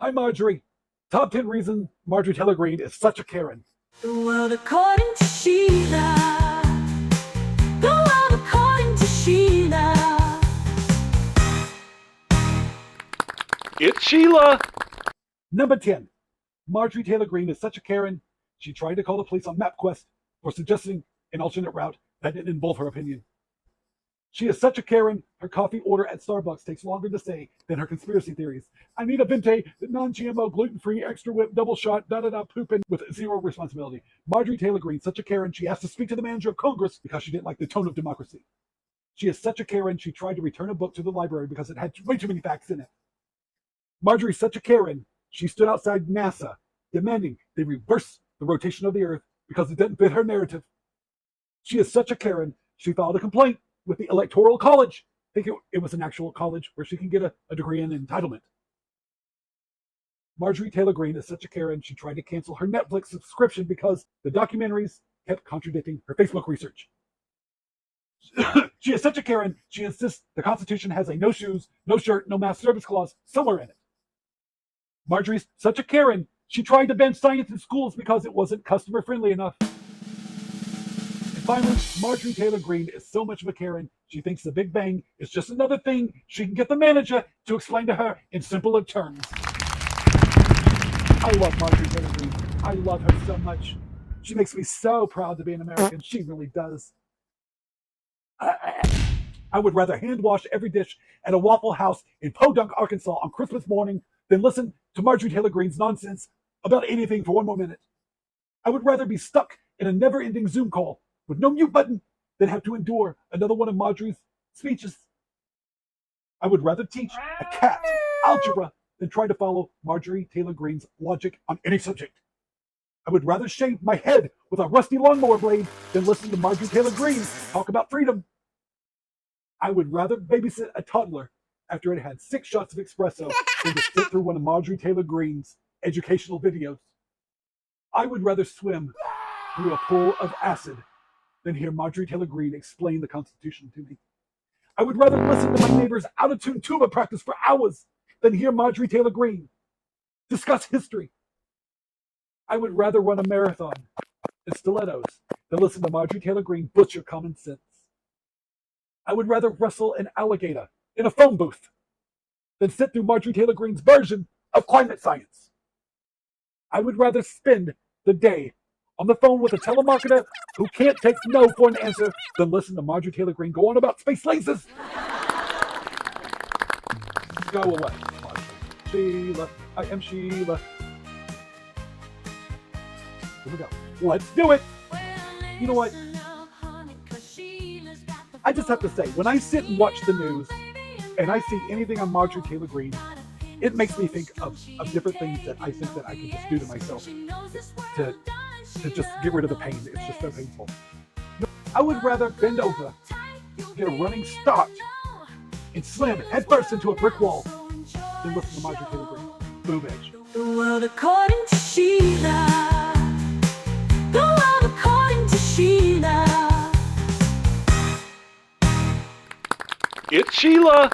Hi, Marjorie. Top 10 reasons Marjorie Taylor Greene is such a Karen. The world according to Sheila. The world according to Sheila. It's Sheila. Number 10. Marjorie Taylor Greene is such a Karen. She tried to call the police on MapQuest for suggesting an alternate route that didn't involve her opinion. She is such a Karen, her coffee order at Starbucks takes longer to say than her conspiracy theories. I need a venti, non-GMO, gluten-free, extra whip, double shot, da-da-da, pooping with zero responsibility. Marjorie Taylor Greene, such a Karen, she asked to speak to the manager of Congress because she didn't like the tone of democracy. She is such a Karen, she tried to return a book to the library because it had way too many facts in it. Marjorie's such a Karen, she stood outside NASA demanding they reverse the rotation of the Earth because it didn't fit her narrative. She is such a Karen, she filed a complaint with the Electoral College, thinking it was an actual college where she can get a degree in entitlement. Marjorie Taylor Greene is such a Karen, she tried to cancel her Netflix subscription because the documentaries kept contradicting her Facebook research. She is such a Karen, she insists the Constitution has a no shoes, no shirt, no mass service clause somewhere in it. Marjorie's such a Karen, she tried to ban science in schools because it wasn't customer friendly enough. Finally, Marjorie Taylor Greene is so much of a Karen, she thinks the Big Bang is just another thing she can get the manager to explain to her in simpler terms. I love Marjorie Taylor Greene. I love her so much. She makes me so proud to be an American. She really does. I would rather hand wash every dish at a Waffle House in Podunk, Arkansas on Christmas morning than listen to Marjorie Taylor Greene's nonsense about anything for one more minute. I would rather be stuck in a never-ending Zoom call with no mute button than have to endure another one of Marjorie's speeches. I would rather teach a cat algebra than try to follow Marjorie Taylor Greene's logic on any subject. I would rather shave my head with a rusty lawnmower blade than listen to Marjorie Taylor Greene talk about freedom. I would rather babysit a toddler after it had 6 shots of espresso than to sit through one of Marjorie Taylor Greene's educational videos. I would rather swim through a pool of acid than hear Marjorie Taylor Greene explain the Constitution to me. I would rather listen to my neighbor's out-of-tune tuba practice for hours than hear Marjorie Taylor Greene discuss history. I would rather run a marathon in stilettos than listen to Marjorie Taylor Greene butcher common sense. I would rather wrestle an alligator in a phone booth than sit through Marjorie Taylor Greene's version of climate science. I would rather spend the day on the phone with a telemarketer who can't take no for an answer than listen to Marjorie Taylor Greene go on about space lasers. Go away, Sheila. I am Sheila. Here we go. Let's do it. You know what? I just have to say, when I sit and watch the news and I see anything on Marjorie Taylor Greene, it makes me think of different things that I think that I can just do to myself to just get rid of the pain. It's just so painful. I would rather bend over, get a running start, and slam it headfirst into a brick wall than listen to Marjorie Taylor Greene. Boom edge. The world according to Sheila. The world according to Sheila. It's Sheila.